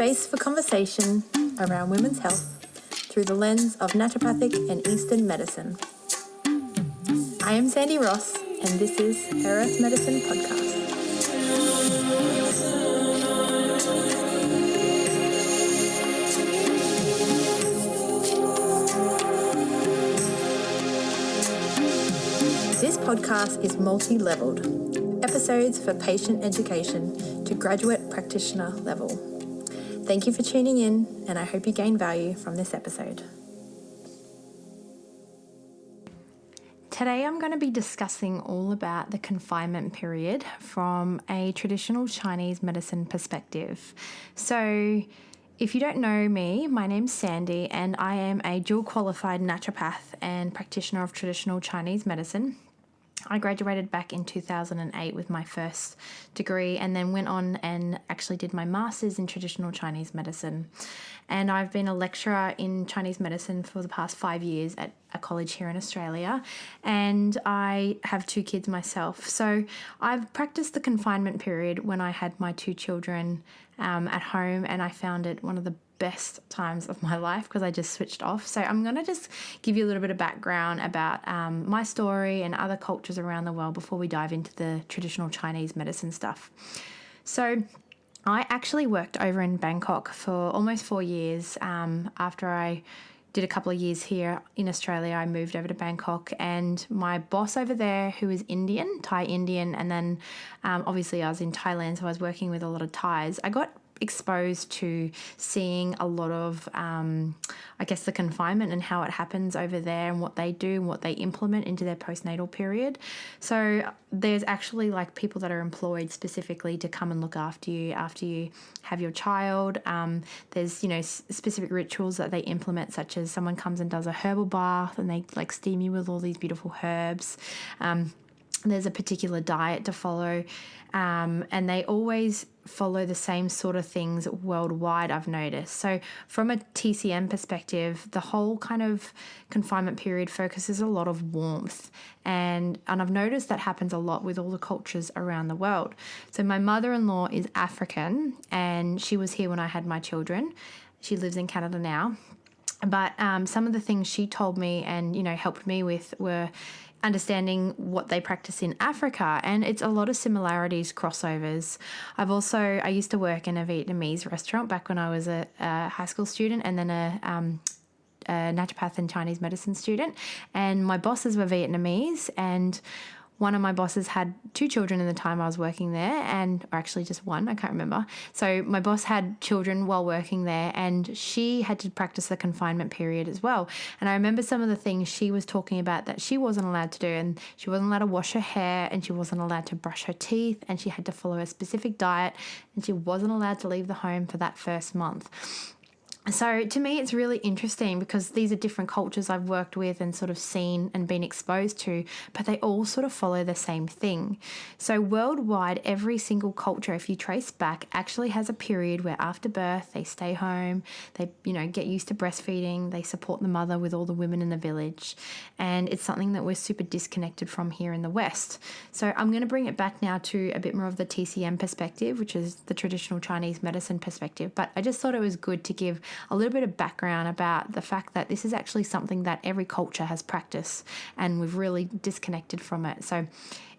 space for conversation around women's health through the lens of naturopathic and Eastern medicine. I am Sandi Ross, and this is Her Earth Medicine Podcast. This podcast is multi-leveled. Episodes for patient education to graduate practitioner level. Thank you for tuning in, and I hope you gain value from this episode. Today I'm going to be discussing all about the confinement period from a traditional Chinese medicine perspective. So if you don't know me, my name's Sandi, and I am a dual qualified naturopath and practitioner of traditional Chinese medicine. I graduated back in 2008 with my first degree and then went on and actually did my master's in traditional Chinese medicine. And I've been a lecturer in Chinese medicine for the past 5 years at a college here in Australia. And I have 2 kids myself. So I've practiced the confinement period when I had my 2 children at home, and I found it one of the best times of my life because I just switched off. So I'm going to just give you a little bit of background about my story and other cultures around the world before we dive into the traditional Chinese medicine stuff. So I actually worked over in Bangkok for almost 4 years. After I did a couple of years here in Australia, I moved over to Bangkok, and my boss over there, who is Indian, Thai Indian, and then obviously I was in Thailand, so I was working with a lot of Thais. I got exposed to seeing a lot of, the confinement and how it happens over there and what they do and what they implement into their postnatal period. So there's actually like people that are employed specifically to come and look after you have your child. There's, specific rituals that they implement, such as someone comes and does a herbal bath and they like steam you with all these beautiful herbs. There's a particular diet to follow, and they always follow the same sort of things worldwide, I've noticed. So from a TCM perspective, the whole kind of confinement period focuses a lot of warmth, and I've noticed that happens a lot with all the cultures around the world. So my mother-in-law is African, and she was here when I had my children. She lives in Canada now. But some of the things she told me and, helped me with were understanding what they practice in Africa, and it's a lot of similarities, crossovers. I used to work in a Vietnamese restaurant back when I was a high school student, and then a naturopath and Chinese medicine student, and my bosses were Vietnamese, and one of my bosses had 2 children in the time I was working there, or actually just one, I can't remember. So my boss had children while working there, and she had to practice the confinement period as well. And I remember some of the things she was talking about that she wasn't allowed to do, and she wasn't allowed to wash her hair, and she wasn't allowed to brush her teeth, and she had to follow a specific diet, and she wasn't allowed to leave the home for that first month. So to me, it's really interesting because these are different cultures I've worked with and sort of seen and been exposed to, but they all sort of follow the same thing. So worldwide, every single culture, if you trace back, actually has a period where after birth, they stay home, they, get used to breastfeeding, they support the mother with all the women in the village. And it's something that we're super disconnected from here in the West. So I'm going to bring it back now to a bit more of the TCM perspective, which is the traditional Chinese medicine perspective. But I just thought it was good to give a little bit of background about the fact that this is actually something that every culture has practiced, and we've really disconnected from it. So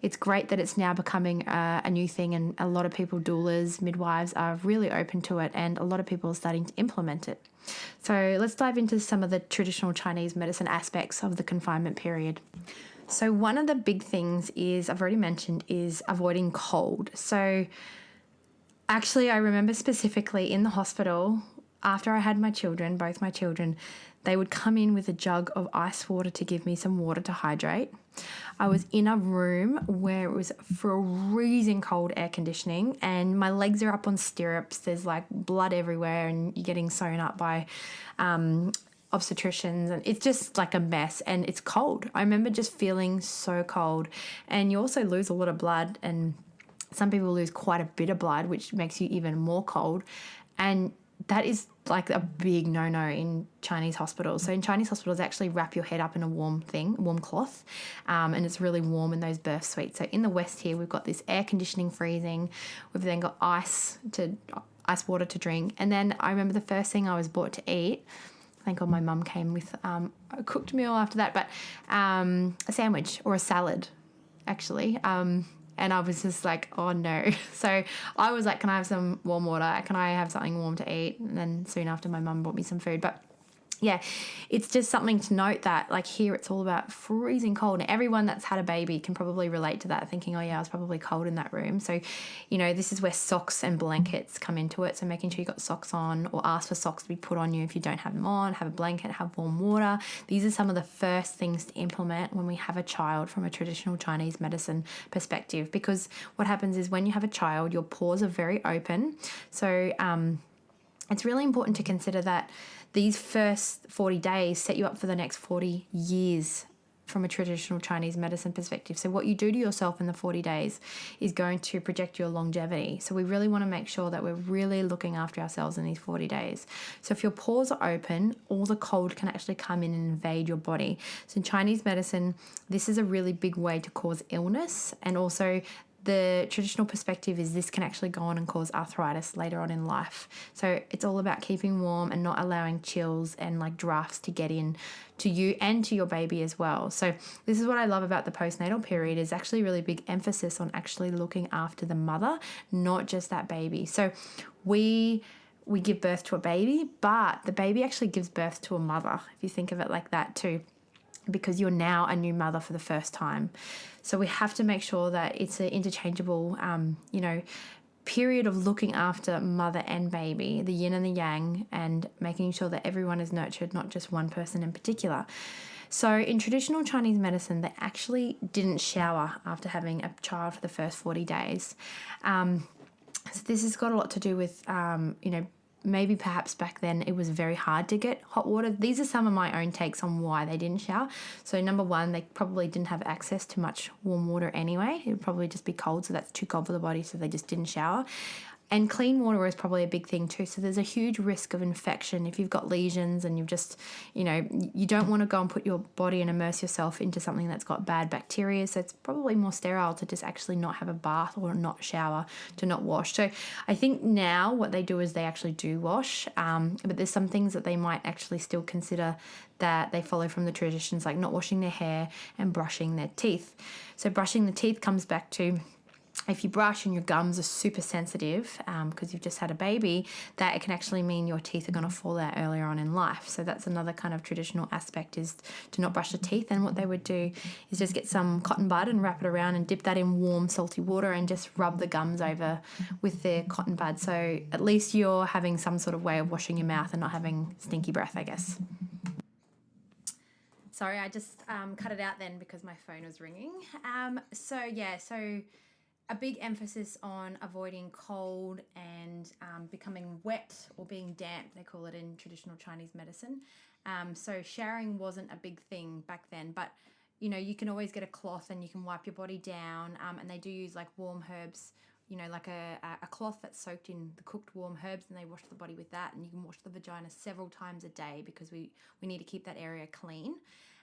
it's great that it's now becoming a new thing, and a lot of people, doulas, midwives, are really open to it, and a lot of people are starting to implement it. So let's dive into some of the traditional Chinese medicine aspects of the confinement period. So one of the big things is, I've already mentioned, is avoiding cold. So actually, I remember specifically in the hospital, after I had my children, both my children, they would come in with a jug of ice water to give me some water to hydrate. I was in a room where it was freezing cold air conditioning, and my legs are up on stirrups. There's like blood everywhere, and you're getting sewn up by obstetricians, and it's just like a mess, and it's cold. I remember just feeling so cold, and you also lose a lot of blood, and some people lose quite a bit of blood, which makes you even more cold. And that is like a big no-no in Chinese hospitals. So in Chinese hospitals, they actually wrap your head up in a warm cloth, and it's really warm in those birth suites. So in the West here, we've got this air conditioning freezing. We've then got ice ice water to drink. And then I remember the first thing I was brought to eat, thank God my mum came with a cooked meal after that, but a sandwich or a salad, actually. And I was just like, oh no. So I was like, can I have some warm water? Can I have something warm to eat? And then soon after, my mum brought me some food. But yeah, it's just something to note that like here it's all about freezing cold. And everyone that's had a baby can probably relate to that, thinking, oh yeah, I was probably cold in that room. So, you know, this is where socks and blankets come into it. So making sure you got socks on, or ask for socks to be put on you if you don't have them on, have a blanket, have warm water. These are some of the first things to implement when we have a child from a traditional Chinese medicine perspective, because what happens is when you have a child, your pores are very open. So it's really important to consider that these first 40 days set you up for the next 40 years from a traditional Chinese medicine perspective. So what you do to yourself in the 40 days is going to project your longevity. So we really want to make sure that we're really looking after ourselves in these 40 days. So if your pores are open, all the cold can actually come in and invade your body. So in Chinese medicine, this is a really big way to cause illness, and also the traditional perspective is this can actually go on and cause arthritis later on in life. So it's all about keeping warm and not allowing chills and like drafts to get in to you and to your baby as well. So this is what I love about the postnatal period, is actually really big emphasis on actually looking after the mother, not just that baby. So we give birth to a baby, but the baby actually gives birth to a mother, if you think of it like that too, because you're now a new mother for the first time. So we have to make sure that it's an interchangeable, period of looking after mother and baby, the yin and the yang, and making sure that everyone is nurtured, not just one person in particular. So in traditional Chinese medicine, they actually didn't shower after having a child for the first 40 days. So this has got a lot to do with, maybe perhaps back then it was very hard to get hot water. These are some of my own takes on why they didn't shower. So number one, they probably didn't have access to much warm water anyway. It would probably just be cold, so that's too cold for the body, so they just didn't shower. And clean water is probably a big thing too. So there's a huge risk of infection if you've got lesions and you've just, you don't want to go and put your body and immerse yourself into something that's got bad bacteria. So it's probably more sterile to just actually not have a bath or not shower, to not wash. So I think now what they do is they actually do wash, but there's some things that they might actually still consider that they follow from the traditions, like not washing their hair and brushing their teeth. So brushing the teeth comes back to, if you brush and your gums are super sensitive because you've just had a baby, that it can actually mean your teeth are going to fall out earlier on in life. So that's another kind of traditional aspect, is to not brush the teeth. And what they would do is just get some cotton bud and wrap it around and dip that in warm salty water and just rub the gums over with the cotton bud. So at least you're having some sort of way of washing your mouth and not having stinky breath, I guess. Sorry, I just cut it out then because my phone was ringing. So a big emphasis on avoiding cold and becoming wet or being damp, they call it in traditional Chinese medicine. So showering wasn't a big thing back then, but you can always get a cloth and you can wipe your body down, and they do use like warm herbs, like a cloth that's soaked in the cooked warm herbs, and they wash the body with that, and you can wash the vagina several times a day because we need to keep that area clean.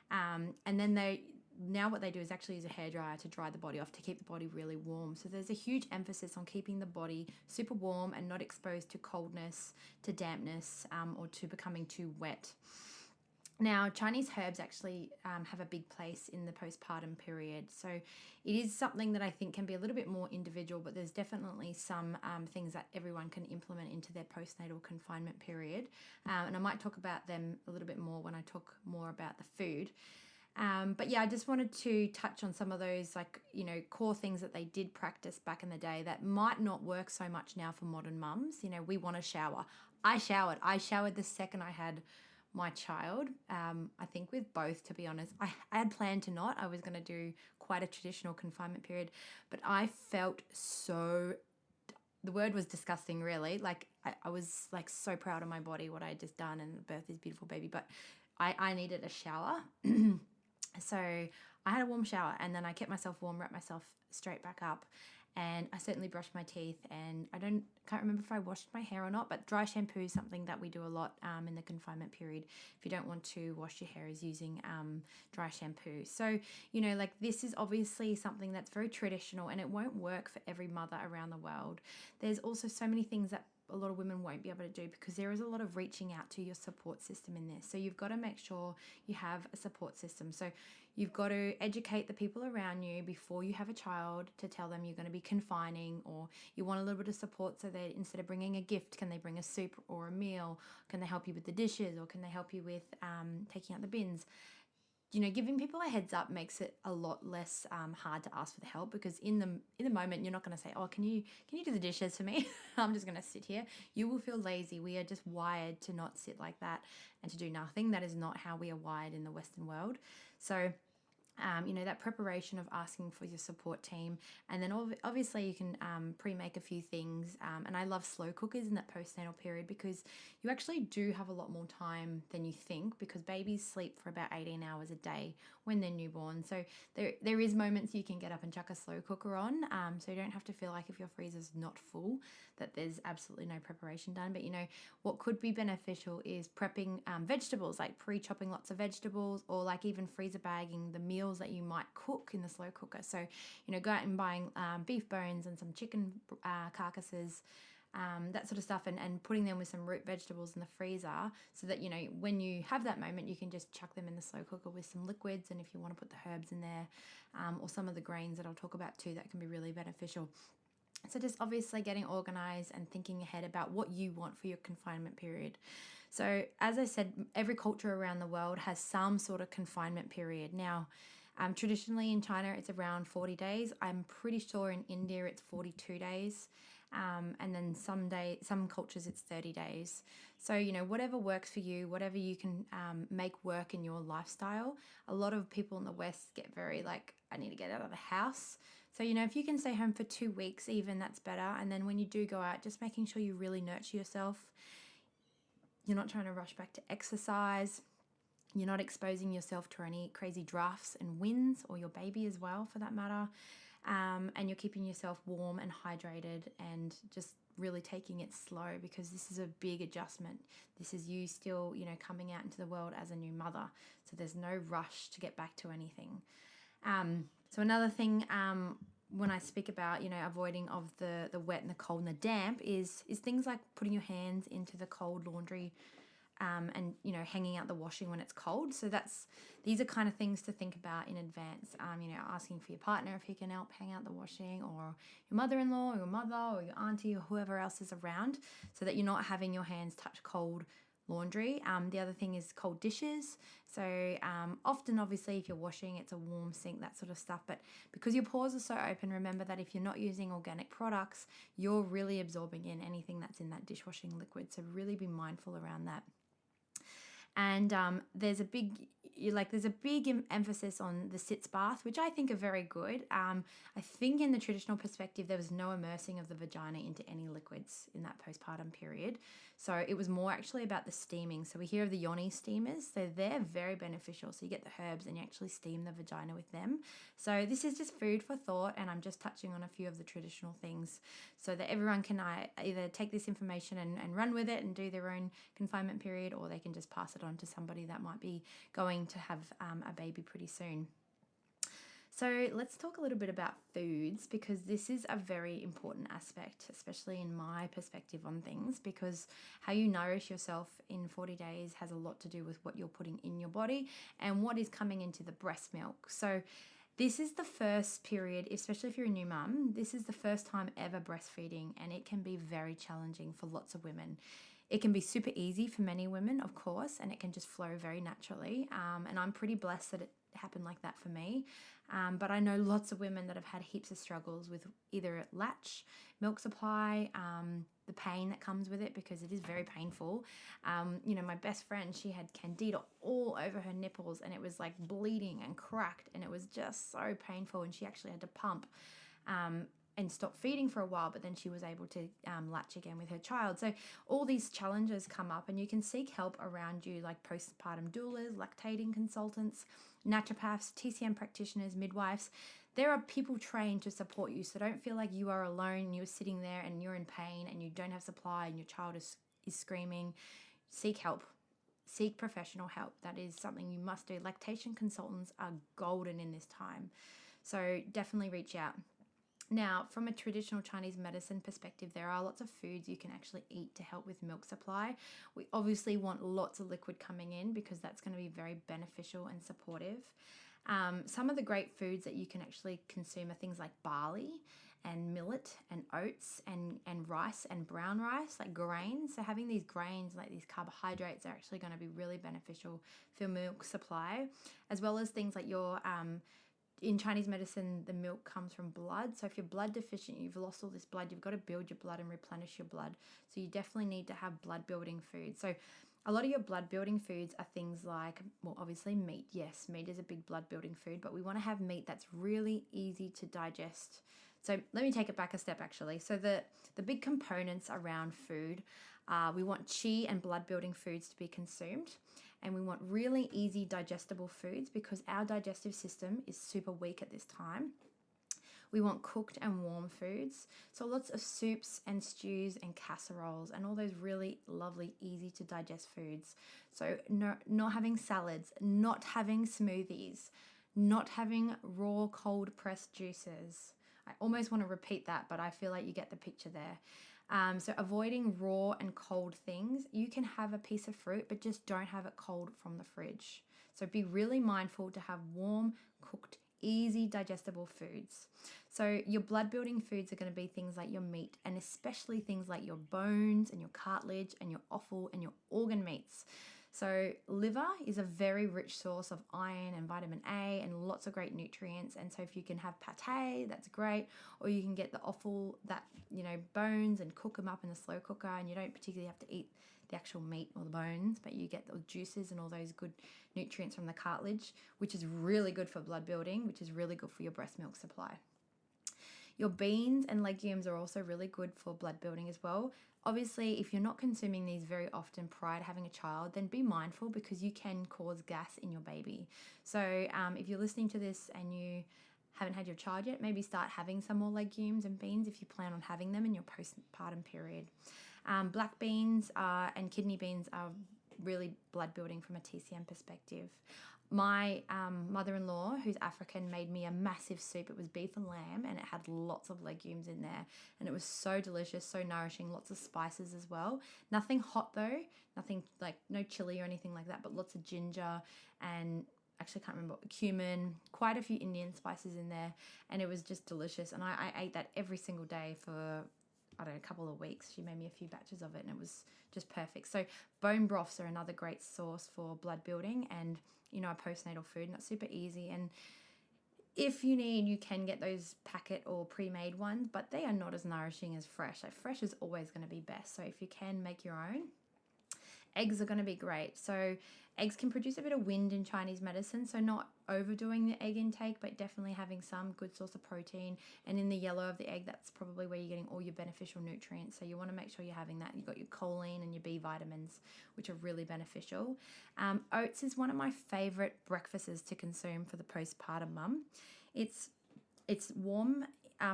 And then now what they do is actually use a hairdryer to dry the body off, to keep the body really warm. So there's a huge emphasis on keeping the body super warm and not exposed to coldness, to dampness, or to becoming too wet. Now, Chinese herbs actually have a big place in the postpartum period. So it is something that I think can be a little bit more individual, but there's definitely some things that everyone can implement into their postnatal confinement period. And I might talk about them a little bit more when I talk more about the food. But yeah, I just wanted to touch on some of those core things that they did practice back in the day that might not work so much now for modern mums. We want to shower. I showered the second I had my child. I think with both, to be honest. I had planned to not. I was going to do quite a traditional confinement period, but I felt the word was disgusting, really. I was so proud of my body, what I had just done, and birthed this beautiful baby, but I needed a shower. So I had a warm shower, and then I kept myself warm, wrapped myself straight back up, and I certainly brushed my teeth, and I can't remember if I washed my hair or not, but dry shampoo is something that we do a lot in the confinement period. If you don't want to wash your hair, is using dry shampoo. So, this is obviously something that's very traditional, and it won't work for every mother around the world. There's also so many things that a lot of women won't be able to do, because there is a lot of reaching out to your support system in this. So you've got to make sure you have a support system. So you've got to educate the people around you before you have a child, to tell them you're going to be confining, or you want a little bit of support, so that instead of bringing a gift, can they bring a soup or a meal? Can they help you with the dishes, or can they help you with taking out the bins? Giving people a heads up makes it a lot less hard to ask for the help, because in the moment you're not going to say, oh, can you do the dishes for me? I'm just going to sit here. You will feel lazy. We are just wired to not sit like that and to do nothing. That is not how we are wired in the Western world. So that preparation of asking for your support team. And then obviously you can pre-make a few things. And I love slow cookers in that postnatal period, because you actually do have a lot more time than you think, because babies sleep for about 18 hours a day when they're newborn. So there is moments you can get up and chuck a slow cooker on. So you don't have to feel like if your freezer's not full that there's absolutely no preparation done. But what could be beneficial is prepping vegetables, like pre-chopping lots of vegetables, or like even freezer bagging the meals that you might cook in the slow cooker. So, go out and buying beef bones and some chicken carcasses, that sort of stuff, and putting them with some root vegetables in the freezer, so that, when you have that moment, you can just chuck them in the slow cooker with some liquids. And if you want to put the herbs in there, or some of the grains that I'll talk about too, that can be really beneficial. So just obviously getting organized and thinking ahead about what you want for your confinement period. So as I said, every culture around the world has some sort of confinement period. Now, traditionally in China, it's around 40 days. I'm pretty sure in India it's 42 days. And then some cultures it's 30 days. So, whatever works for you, whatever you can make work in your lifestyle. A lot of people in the West get very I need to get out of the house. So, if you can stay home for 2 weeks, even, that's better. And then when you do go out, just making sure you really nurture yourself. You're not trying to rush back to exercise. You're not exposing yourself to any crazy drafts and winds, or your baby as well, for that matter. And you're keeping yourself warm and hydrated, and just really taking it slow, because this is a big adjustment. This is you still, coming out into the world as a new mother. So there's no rush to get back to anything. So another thing, when I speak about, avoiding of the wet and the cold and the damp is things like putting your hands into the cold laundry, and hanging out the washing when it's cold. So these are kind of things to think about in advance. Asking for your partner if he can help hang out the washing, or your mother-in-law, or your mother, or your auntie, or whoever else is around, so that you're not having your hands touch cold laundry. The other thing is cold dishes. So often, obviously, if you're washing, it's a warm sink, that sort of stuff. But because your pores are so open, remember that if you're not using organic products, you're really absorbing in anything that's in that dishwashing liquid. So really be mindful around that. And there's a big emphasis on the sitz bath, which I think are very good. I think in the traditional perspective, there was no immersing of the vagina into any liquids in that postpartum period. So it was more actually about the steaming. So we hear of the yoni steamers. So they're very beneficial. So you get the herbs and you actually steam the vagina with them. So this is just food for thought, and I'm just touching on a few of the traditional things, so that everyone can either take this information and run with it and do their own confinement period, or they can just pass it on to somebody that might be going to have a baby pretty soon. So let's talk a little bit about foods, because this is a very important aspect, especially in my perspective on things, because how you nourish yourself in 40 days has a lot to do with what you're putting in your body and what is coming into the breast milk. So this is the first period, especially if you're a new mum, this is the first time ever breastfeeding, and it can be very challenging for lots of women. It can be super easy for many women, of course, and it can just flow very naturally. And I'm pretty blessed that it happened like that for me. But I know lots of women that have had heaps of struggles with either latch, milk supply, the pain that comes with it, because it is very painful. My best friend, she had candida all over her nipples, and it was like bleeding and cracked, and it was just so painful. And she actually had to pump and stop feeding for a while, but then she was able to latch again with her child. So all these challenges come up, and you can seek help around you, like postpartum doulas, lactating consultants, naturopaths, TCM practitioners, midwives. There are people trained to support you, so don't feel like you are alone. You're sitting there and you're in pain and you don't have supply and your child is screaming. Seek help. Seek professional help. That is something you must do. Lactation consultants are golden in this time. So definitely reach out. Now, from a traditional Chinese medicine perspective, there are lots of foods you can actually eat to help with milk supply. We obviously want lots of liquid coming in because that's going to be very beneficial and supportive. Some of the great foods that you can actually consume are things like barley and millet and oats and rice and brown rice, like grains. So having these grains, like these carbohydrates, are actually going to be really beneficial for milk supply, as well as things like your in Chinese medicine, the milk comes from blood. So if you're blood deficient, you've lost all this blood, you've got to build your blood and replenish your blood. So you definitely need to have blood building food. So a lot of your blood building foods are things like, well, obviously meat. Yes, meat is a big blood building food, but we want to have meat that's really easy to digest. So let me take it back a step actually. So the big components around food, we want qi and blood building foods to be consumed, and we want really easy digestible foods because our digestive system is super weak at this time. We want cooked and warm foods. So lots of soups and stews and casseroles and all those really lovely, easy to digest foods. So not having salads, not having smoothies, not having raw cold pressed juices. I almost want to repeat that, but I feel like you get the picture there. So avoiding raw and cold things. You can have a piece of fruit, but just don't have it cold from the fridge. So be really mindful to have warm, cooked, easy digestible foods. So your blood building foods are going to be things like your meat, and especially things like your bones and your cartilage and your offal and your organ meats. So liver is a very rich source of iron and vitamin A and lots of great nutrients. And so if you can have pate, that's great. Or you can get the offal, that, bones, and cook them up in a slow cooker, and you don't particularly have to eat the actual meat or the bones, but you get the juices and all those good nutrients from the cartilage, which is really good for blood building, which is really good for your breast milk supply. Your beans and legumes are also really good for blood building as well. Obviously, if you're not consuming these very often prior to having a child, then be mindful because you can cause gas in your baby. So if you're listening to this and you haven't had your child yet, maybe start having some more legumes and beans if you plan on having them in your postpartum period. Black beans and kidney beans are really blood building from a TCM perspective. My mother-in-law, who's African, made me a massive soup. It was beef and lamb, and it had lots of legumes in there, and it was so delicious, so nourishing, lots of spices as well. Nothing hot though, nothing like no chili or anything like that, but lots of ginger and actually can't remember, cumin, quite a few Indian spices in there, and it was just delicious. And I ate that every single day for a couple of weeks. She made me a few batches of it and it was just perfect. So bone broths are another great source for blood building and, a postnatal food, and that's super easy. And if you need, you can get those packet or pre-made ones, but they are not as nourishing as fresh. Like fresh is always going to be best. So if you can make your own. Eggs are going to be great. So eggs can produce a bit of wind in Chinese medicine, so not overdoing the egg intake, but definitely having some good source of protein. And in the yellow of the egg, that's probably where you're getting all your beneficial nutrients. So you want to make sure you're having that. You've got your choline and your B vitamins, which are really beneficial. Oats is one of my favorite breakfasts to consume for the postpartum mum. It's warm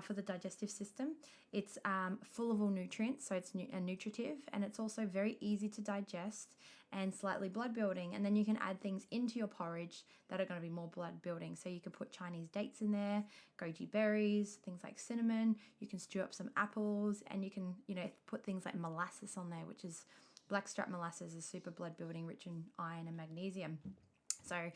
for the digestive system. It's full of all nutrients, so it's nutritive, and it's also very easy to digest and slightly blood building. And then you can add things into your porridge that are going to be more blood building. So you can put Chinese dates in there, goji berries, things like cinnamon. You can stew up some apples, and you can put things like molasses on there, which is blackstrap molasses is super blood building, rich in iron and magnesium. So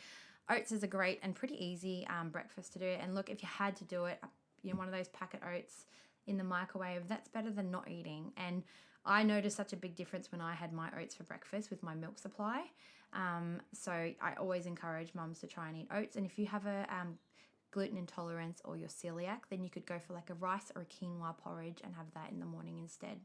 oats is a great and pretty easy breakfast to do. And look, if you had to do it, one of those packet oats in the microwave, that's better than not eating. And I noticed such a big difference when I had my oats for breakfast with my milk supply. So I always encourage mums to try and eat oats. And if you have a gluten intolerance or you're celiac, then you could go for like a rice or a quinoa porridge and have that in the morning instead.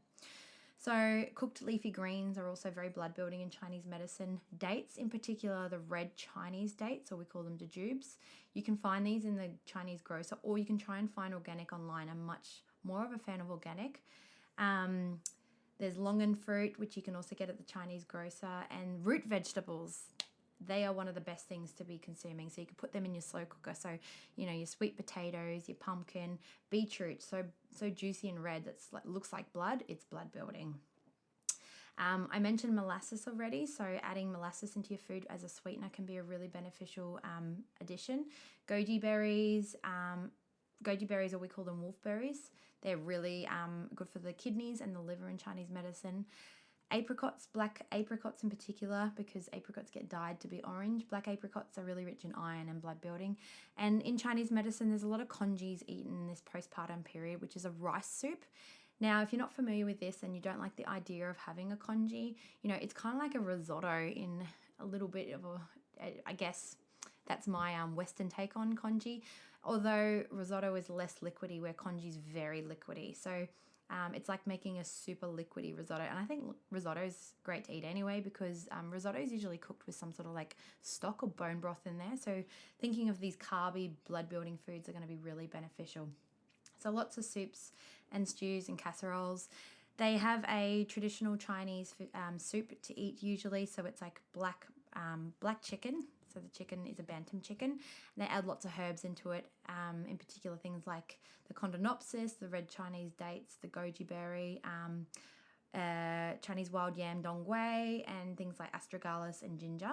So cooked leafy greens are also very blood building in Chinese medicine. Dates, in particular, the red Chinese dates, or we call them jujubes. You can find these in the Chinese grocer, or you can try and find organic online. I'm much more of a fan of organic. There's longan fruit, which you can also get at the Chinese grocer, and root vegetables. They are one of the best things to be consuming. So you can put them in your slow cooker. So, your sweet potatoes, your pumpkin, beetroot, so juicy and red. That's looks like blood. It's blood building. I mentioned molasses already. So adding molasses into your food as a sweetener can be a really beneficial addition. Goji berries, goji berries, or we call them wolfberries. They're really good for the kidneys and the liver in Chinese medicine. Apricots, black apricots in particular, because apricots get dyed to be orange. Black apricots are really rich in iron and blood building. And in Chinese medicine, there's a lot of congis eaten in this postpartum period, which is a rice soup. Now, if you're not familiar with this and you don't like the idea of having a congee, it's kind of like a risotto in a little bit of I guess that's my Western take on congee. Although risotto is less liquidy, where congee is very liquidy. So it's like making a super liquidy risotto. And I think risotto is great to eat anyway, because risotto is usually cooked with some sort of like stock or bone broth in there. So thinking of these carby, blood building foods are going to be really beneficial. So lots of soups and stews and casseroles. They have a traditional Chinese soup to eat usually. So it's like black chicken. So the chicken is a bantam chicken. And they add lots of herbs into it, in particular things like the condonopsis, the red Chinese dates, the goji berry, Chinese wild yam dong gui, and things like astragalus and ginger.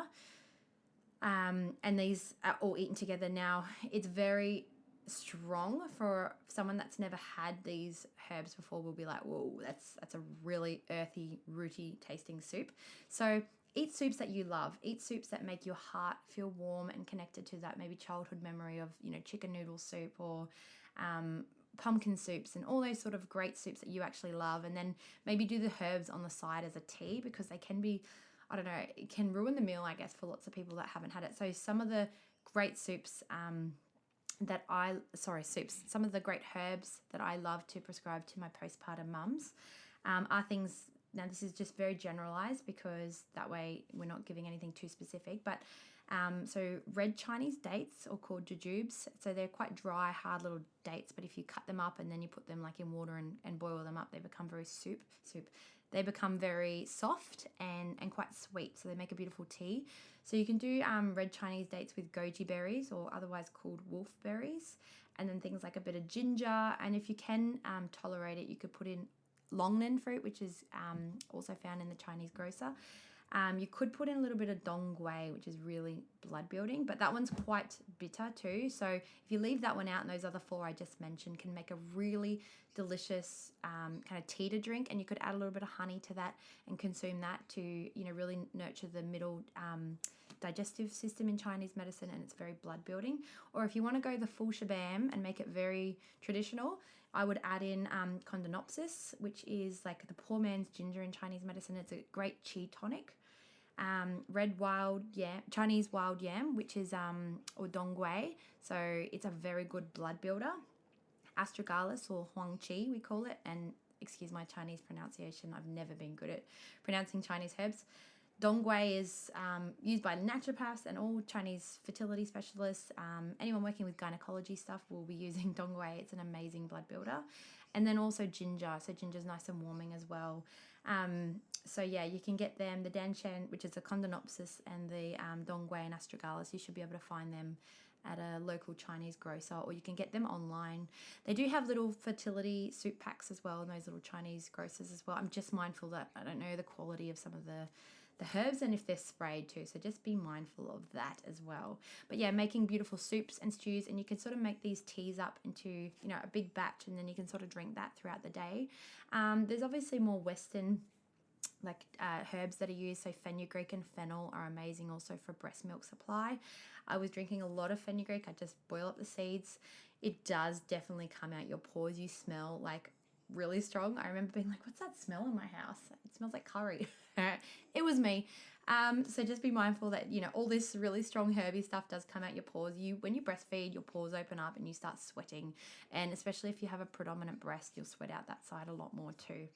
And these are all eaten together. Now, it's very strong. For someone that's never had these herbs before will be like, whoa, that's a really earthy, rooty tasting soup. So eat soups that you love. Eat soups that make your heart feel warm and connected to that maybe childhood memory of, chicken noodle soup or pumpkin soups and all those sort of great soups that you actually love. And then maybe do the herbs on the side as a tea, because they can be, I don't know, it can ruin the meal, I guess, for lots of people that haven't had it. So some of the great soups some of the great herbs that I love to prescribe to my postpartum mums are things. Now, this is just very generalized, because that way we're not giving anything too specific. But so red Chinese dates, or called jujubes. So they're quite dry, hard little dates. But if you cut them up and then you put them like in water and boil them up, they become very soup. They become very soft and quite sweet. So they make a beautiful tea. So you can do red Chinese dates with goji berries, or otherwise called wolfberries. And then things like a bit of ginger. And if you can tolerate it, you could put in Longnan fruit, which is also found in the Chinese grocer. You could put in a little bit of dong gui, which is really blood building, but that one's quite bitter too. So if you leave that one out, and those other four I just mentioned can make a really delicious kind of tea to drink, and you could add a little bit of honey to that and consume that to really nurture the middle digestive system in Chinese medicine, and it's very blood building. Or if you want to go the full shabam and make it very traditional, I would add in condonopsis, which is like the poor man's ginger in Chinese medicine. It's a great qi tonic. Red wild yam, Chinese wild yam, which is or dong gui, so it's a very good blood builder. Astragalus, or huang qi we call it, and excuse my Chinese pronunciation, I've never been good at pronouncing Chinese herbs. Dong gui is used by naturopaths and all Chinese fertility specialists. Anyone working with gynecology stuff will be using dong gui. It's an amazing blood builder. And then also ginger. So ginger's nice and warming as well. So yeah, you can get them, the danshan, which is the condonopsis, and the dong gui and astragalus. You should be able to find them at a local Chinese grocer, or you can get them online. They do have little fertility soup packs as well in those little Chinese grocers as well. I'm just mindful that I don't know the quality of some of the herbs and if they're sprayed too, so just be mindful of that as well. But yeah, making beautiful soups and stews, and you can sort of make these teas up into a big batch, and then you can sort of drink that throughout the day. There's obviously more Western herbs that are used, so fenugreek and fennel are amazing also for breast milk supply. I was drinking a lot of fenugreek. I just boil up the seeds. It does definitely come out your pores. You smell like really strong. I remember being like, what's that smell in my house? It smells like curry. It was me. So just be mindful that all this really strong herby stuff does come out your pores. When you breastfeed, your pores open up and you start sweating, and especially if you have a predominant breast, you'll sweat out that side a lot more too.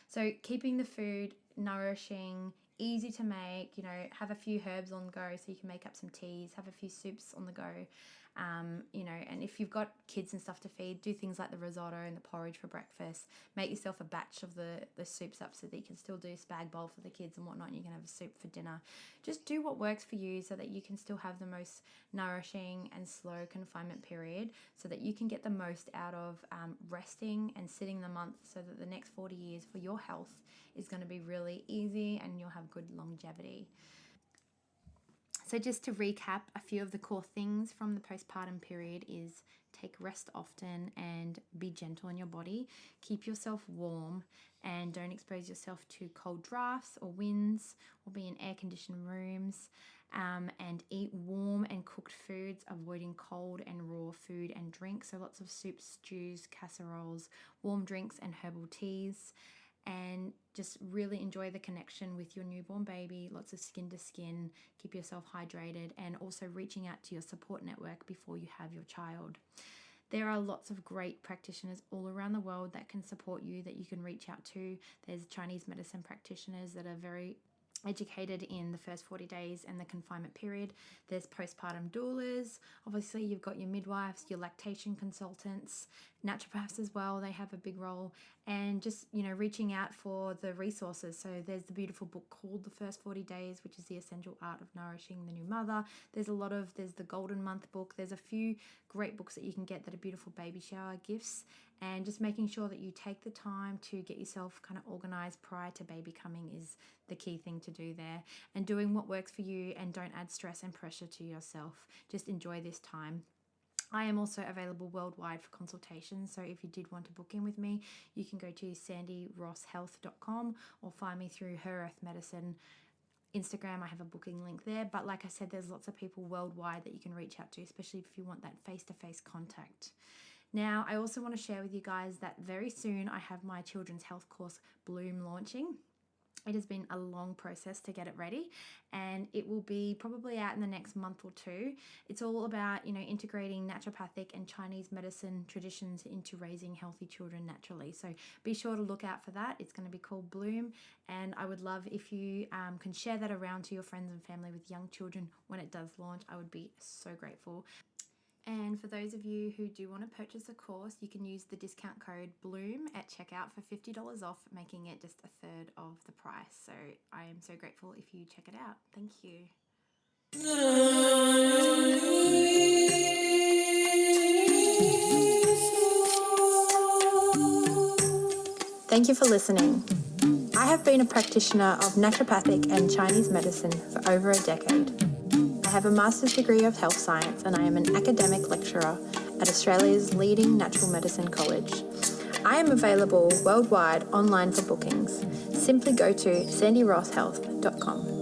So keeping the food nourishing, easy to make, have a few herbs on the go so you can make up some teas, have a few soups on the go, and if you've got kids and stuff to feed, do things like the risotto and the porridge for breakfast. Make yourself a batch of the soups up so that you can still do spag bowl for the kids and whatnot, and you can have a soup for dinner. Just do what works for you so that you can still have the most nourishing and slow confinement period, so that you can get the most out of resting and sitting the month, so that the next 40 years for your health is going to be really easy and you'll have good longevity. So just to recap, a few of the core things from the postpartum period is take rest often and be gentle in your body. Keep yourself warm and don't expose yourself to cold drafts or winds, or be in air-conditioned rooms. And eat warm and cooked foods, avoiding cold and raw food and drinks. So lots of soups, stews, casseroles, warm drinks and herbal teas. And just really enjoy the connection with your newborn baby, lots of skin to skin, keep yourself hydrated, and also reaching out to your support network before you have your child. There are lots of great practitioners all around the world that can support you, that you can reach out to. There's Chinese medicine practitioners that are very educated in the first 40 days and the confinement period. There's postpartum doulas. Obviously, you've got your midwives, your lactation consultants, naturopaths as well. They have a big role. And just, reaching out for the resources. So there's the beautiful book called The First 40 Days, which is the essential art of nourishing the new mother. There's the Golden Month book. There's a few great books that you can get that are beautiful baby shower gifts. And just making sure that you take the time to get yourself kind of organized prior to baby coming is the key thing to do there. And doing what works for you, and don't add stress and pressure to yourself. Just enjoy this time. I am also available worldwide for consultations, so if you did want to book in with me, you can go to sandirosshealth.com or find me through Her Earth Medicine Instagram. I have a booking link there, but like I said, there's lots of people worldwide that you can reach out to, especially if you want that face-to-face contact. Now, I also want to share with you guys that very soon I have my children's health course, Bloom, launching. It has been a long process to get it ready, and it will be probably out in the next month or two. It's all about, integrating naturopathic and Chinese medicine traditions into raising healthy children naturally. So be sure to look out for that. It's going to be called Bloom, and I would love if you can share that around to your friends and family with young children when it does launch. I would be so grateful. And for those of you who do want to purchase a course, you can use the discount code BLOOM at checkout for $50 off, making it just a third of the price. So I am so grateful if you check it out. Thank you. Thank you for listening. I have been a practitioner of naturopathic and Chinese medicine for over a decade. I have a master's degree of health science, and I am an academic lecturer at Australia's leading natural medicine college. I am available worldwide online for bookings. Simply go to sandirosshealth.com.